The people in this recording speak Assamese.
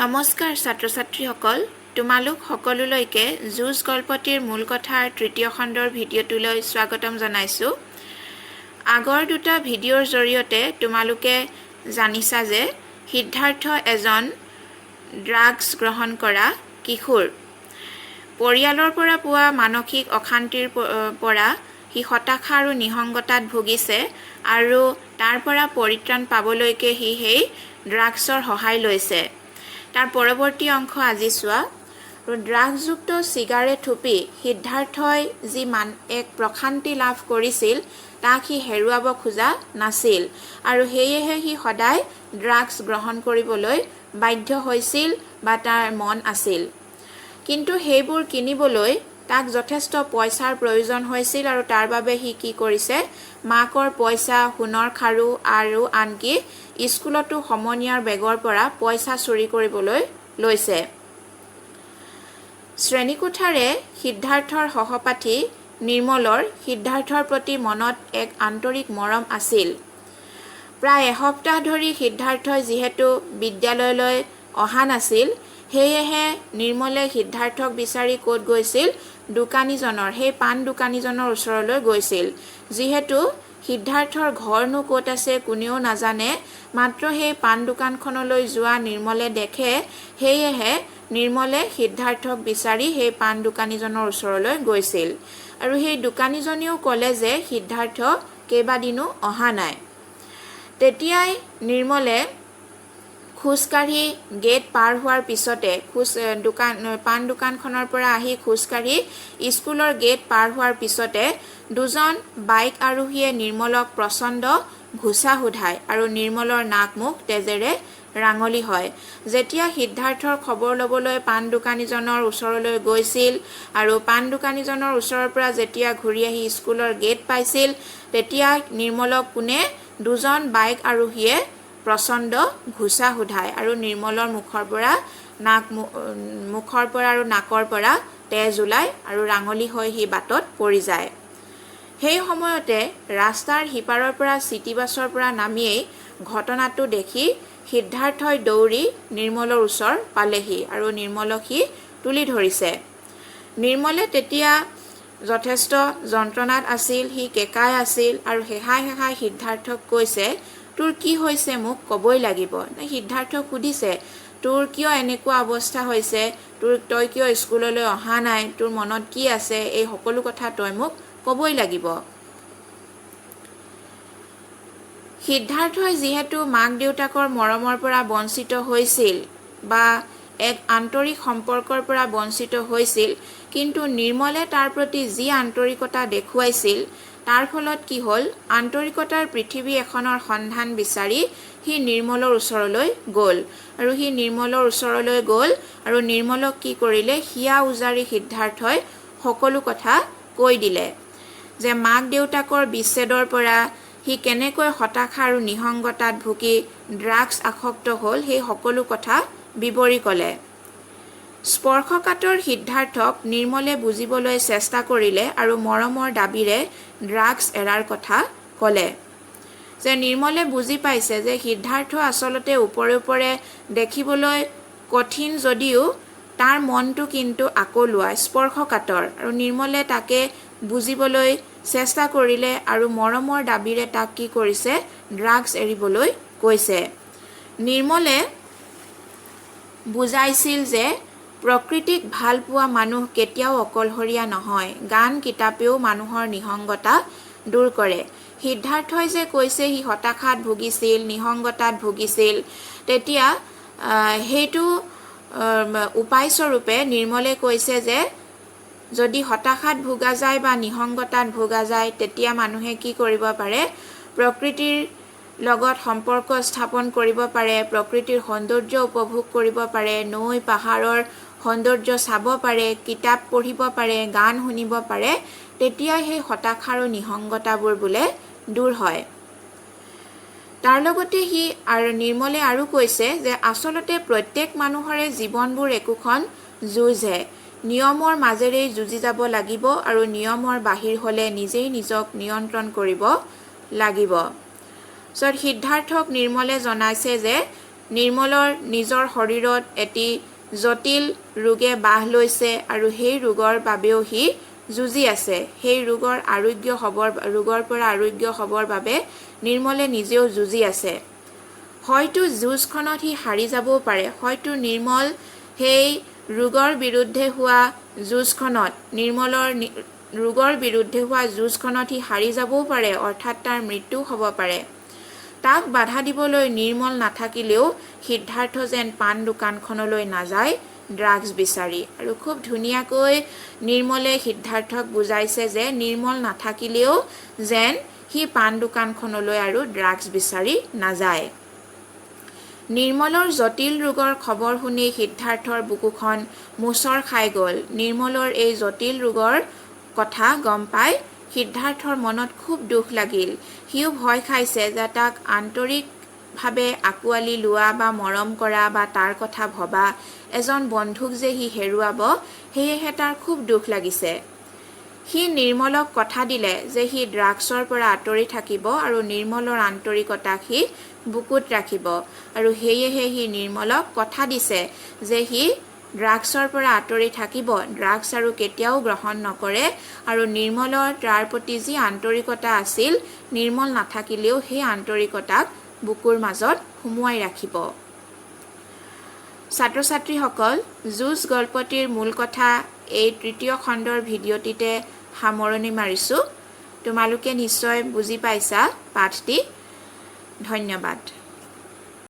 নমস্কাৰ ছাত্ৰ ছাত্ৰীসকল তোমালোক সকলোলৈকে যুঁজ গল্পটিৰ মূল কথাৰ তৃতীয় খণ্ডৰ ভিডিঅ'টোলৈ স্বাগতম জনাইছো। আগৰ দুটা ভিডিঅ'ৰ জৰিয়তে তোমালোকে জানিছা যে সিদ্ধাৰ্থ এজন ড্ৰাগছ গ্ৰহণ কৰা কিশোৰ। পৰিয়ালৰ পৰা পোৱা মানসিক অশান্তিৰ পৰা সি হতাশা আৰু নিসংগতাত ভুগিছে আৰু তাৰ পৰা পৰিত্ৰাণ পাবলৈকে সি সেই ড্ৰাগছৰ সহায় লৈছে। তাৰ পৰৱৰ্তী অংশ আজি চোৱা। ড্ৰাগযুক্ত চিগাৰেট থুপি সিদ্ধাৰ্থই যি এক প্ৰশান্তি লাভ কৰিছিল তাক সি হেৰুৱাব খোজা নাছিল আৰু সেয়েহে সি সদায় ড্ৰাগছ গ্ৰহণ কৰিবলৈ বাধ্য হৈছিল বা তাৰ মন আছিল। কিন্তু সেইবোৰ কিনিবলৈ তাক যথেষ্ট পইচাৰ প্ৰয়োজন হৈছিল আৰু তাৰ বাবে সি কি কৰিছে, মাকৰ পইচা, সোণৰ খাৰু আৰু আনকি স্কুলতো সমনীয়াৰ বেগৰ পৰা পইচা চুৰি কৰিবলৈ লৈছে। শ্ৰেণীকোঠাৰে সিদ্ধাৰ্থৰ সহপাঠী নিৰ্মলৰ সিদ্ধাৰ্থৰ প্ৰতি মনত এক আন্তৰিক মৰম আছিল। প্ৰায় এসপ্তাহ ধৰি সিদ্ধাৰ্থই যিহেতু বিদ্যালয়লৈ অহা নাছিল, সেয়েহে নিৰ্মলে সিদ্ধাৰ্থক বিচাৰি ক'ত গৈছিল, দোকানীজনৰ, সেই পাণ দোকানীজনৰ ওচৰলৈ গৈছিল। যিহেতু সিদ্ধাৰ্থৰ ঘৰনো ক'ত আছে কোনেও নাজানে, মাত্ৰ সেই পাণ দোকানখনলৈ যোৱা নিৰ্মলে দেখে, সেয়েহে নিৰ্মলে সিদ্ধাৰ্থক বিচাৰি সেই পাণ দোকানীজনৰ ওচৰলৈ গৈছিল আৰু সেই দোকানীজনেও ক'লে যে সিদ্ধাৰ্থ কেইবাদিনো অহা নাই। তেতিয়াই নিৰ্মলে খোজকাঢ়ি গেট পাৰ হোৱাৰ পিছতে পাণ দোকানখনৰ পৰা আহি খোজকাঢ়ি স্কুলৰ গেট পাৰ হোৱাৰ পিছতে দুজন বাইক আৰোহীয়ে নিৰ্মলক প্ৰচণ্ড ঘুচা সোধায় আৰু নিৰ্মলৰ নাক মুখ তেজেৰে ৰাঙলী হয়। যেতিয়া সিদ্ধাৰ্থৰ খবৰ ল'বলৈ পাণ দোকানীজনৰ ওচৰলৈ গৈছিল আৰু পাণ দোকানীজনৰ ওচৰৰ পৰা যেতিয়া ঘূৰি আহি স্কুলৰ গেট পাইছিল, তেতিয়া নিৰ্মলক কোনে দুজন বাইক আৰোহীয়ে প্ৰচণ্ড ঘুচা সোধায় আৰু নিৰ্মলৰ মুখৰ পৰা আৰু নাকৰ পৰা তেজ ওলায় আৰু ৰাঙলী হৈ সি বাটত পৰি যায়। সেই সময়তে ৰাস্তাৰ সিপাৰৰ পৰা চিটি বাছৰ পৰা নামিয়েই ঘটনাটো দেখি সিদ্ধাৰ্থই দৌৰি নিৰ্মলৰ ওচৰ পালেহি আৰু নিৰ্মলক সি তুলি ধৰিছে। নিৰ্মলে তেতিয়া যথেষ্ট যন্ত্ৰণাত আছিল, সি কেঁকাই আছিল আৰু হেহাই হেহাই সিদ্ধাৰ্থক কৈছে, তোৰ কি হৈছে মোক ক'বই লাগিব। সিদ্ধাৰ্থক সুধিছে, তোৰ কিয় এনেকুৱা অৱস্থা হৈছে, তই কিয় স্কুললৈ অহা নাই, তোৰ মনত কি আছে, এই সকলো কথা তই মোক ক'বই লাগিব। সিদ্ধাৰ্থই যিহেতু মাক দেউতাকৰ মৰমৰ পৰা বঞ্চিত হৈছিল বা এক আন্তৰিক সম্পৰ্কৰ পৰা বঞ্চিত হৈছিল, কিন্তু নিৰ্মলে তাৰ প্ৰতি যি আন্তৰিকতা দেখুৱাইছিল তাৰ ফলত কি হ'ল, আন্তৰিকতাৰ পৃথিৱী এখনৰ সন্ধান বিচাৰি সি নিৰ্মলৰ ওচৰলৈ গ'ল আৰু সি নিৰ্মলৰ ওচৰলৈ গ'ল আৰু নিৰ্মলক কি কৰিলে, হিয়া উজাৰি সিদ্ধাৰ্থই সকলো কথা কৈ দিলে যে মাক দেউতাকৰ বিচ্ছেদৰ পৰা সি কেনেকৈ হতাশা আৰু নিসংগতাত ভুগি ড্ৰাগছ আসক্ত হ'ল, সেই সকলো কথা বিৱৰি ক'লে। স্পৰ্শকাতৰ সিদ্ধাৰ্থক নিৰ্মলে বুজিবলৈ চেষ্টা কৰিলে আৰু মৰমৰ দাবীৰে ড্ৰাগছ এৰাৰ কথা ক'লে। যে নিৰ্মলে বুজি পাইছে যে সিদ্ধাৰ্থ আচলতে ওপৰে দেখিবলৈ কঠিন যদিও তাৰ মনটো কিন্তু আকলোৱা, স্পৰ্শকাতৰ, আৰু নিৰ্মলে তাকে বুজিবলৈ চেষ্টা কৰিলে আৰু মৰমৰ দাবীৰে তাক কি কৰিছে, ড্ৰাগছ এৰিবলৈ কৈছে। নিৰ্মলে বুজাইছিল যে প্ৰকৃতিক ভাল পোৱা মানুহ কেতিয়াও অকলশৰীয়া নহয়, গান কিতাপেও মানুহৰ নিসংগতা দূৰ কৰে। সিদ্ধাৰ্থই যে কৈছে সি হতাশাত ভুগিছিল, নিসংগতাত ভুগিছিল, তেতিয়া সেইটো উপায়স্বৰূপে নিৰ্মলে কৈছে যে যদি হতাশাত ভোগা যায় বা নিসংগতাত ভোগা যায়, তেতিয়া মানুহে কি কৰিব পাৰে, প্ৰকৃতিৰ লগত সম্পৰ্ক স্থাপন কৰিব পাৰে, প্ৰকৃতিৰ সৌন্দৰ্য উপভোগ কৰিব পাৰে, নৈ পাহাৰৰ সৌন্দৰ্য চাব পাৰে, কিতাপ পঢ়িব পাৰে, গান শুনিব পাৰে, তেতিয়া সেই হতাশা আৰু নিসংগতাবোৰ বোলে দূৰ হয়। তাৰ লগতে নিৰ্মলে আৰু কৈছে যে আচলতে প্ৰত্যেক মানুহৰে জীৱনবোৰ একোখন যুঁজহে, নিয়মৰ মাজেৰেই যুঁজি যাব লাগিব আৰু নিয়মৰ বাহিৰ হ'লে নিজেই নিজক নিয়ন্ত্ৰণ কৰিব লাগিব। সিদ্ধাৰ্থক নিৰ্মলে জনাইছে যে নিৰ্মলৰ নিজৰ শৰীৰত এটি জটিল ৰোগে বাহ লৈছে আৰু সেই ৰোগৰ বাবেও সি যুঁজি আছে। সেই ৰোগৰ পৰা আৰোগ্য হ'বৰ বাবে নিৰ্মলে নিজেও যুঁজি আছে। হয়তো যুঁজখনত সি হাৰি যাবও পাৰে, হয়তো নিৰ্মল সেই ৰোগৰ বিৰুদ্ধে হোৱা যুঁজখনত সি হাৰি যাবও পাৰে, অৰ্থাৎ তাৰ মৃত্যু হ'ব পাৰে। তাক বাধা দিবলৈ নিৰ্মল নাথাকিলেও সিদ্ধাৰ্থ যেন পাণ দোকানখনলৈ নাযায় ড্ৰাগছ বিচাৰি। আৰু খুব ধুনীয়াকৈ নিৰ্মলে সিদ্ধাৰ্থক বুজাইছে যে নিৰ্মল নাথাকিলেও যেন সি পাণ দোকানখনলৈ আৰু ড্ৰাগছ বিচাৰি নাযায়। নিৰ্মলৰ জটিল ৰোগৰ খবৰ শুনি সিদ্ধাৰ্থৰ বুকুখন মোচৰ খাই গ'ল। নিৰ্মলৰ এই জটিল ৰোগৰ কথা গম পাই সিদ্ধাৰ্থৰ মনত খুব দুখ লাগিল। সিও ভয় খাইছে যে তাক আন্তৰিকভাৱে আঁকোৱালি লোৱা বা মৰম কৰা বা তাৰ কথা ভবা এজন বন্ধুক যে সি হেৰুৱাব, সেয়েহে তাৰ খুব দুখ লাগিছে। সি নিৰ্মলক কথা দিলে যে সি ড্ৰাগছৰ পৰা আঁতৰি থাকিব আৰু নিৰ্মলৰ আন্তৰিকতাক সি বুকুত ৰাখিব। আৰু সেয়েহে সি নিৰ্মলক কথা দিছে যে সি ড্ৰাগছৰ পৰা আঁতৰি থাকিব, ড্ৰাগছ আৰু কেতিয়াও গ্ৰহণ নকৰে, আৰু নিৰ্মলৰ তাৰ প্ৰতি যি আন্তৰিকতা আছিল, নিৰ্মল নাথাকিলেও সেই আন্তৰিকতাক বুকুৰ মাজত সুমুৱাই ৰাখিব। ছাত্ৰ ছাত্ৰীসকল, যুঁজ গল্পটিৰ মূল কথা এই তৃতীয় খণ্ডৰ ভিডিঅ'টিতে সামৰণি মাৰিছোঁ। তোমালোকে নিশ্চয় বুজি পাইছা পাঠটি। ধন্যবাদ।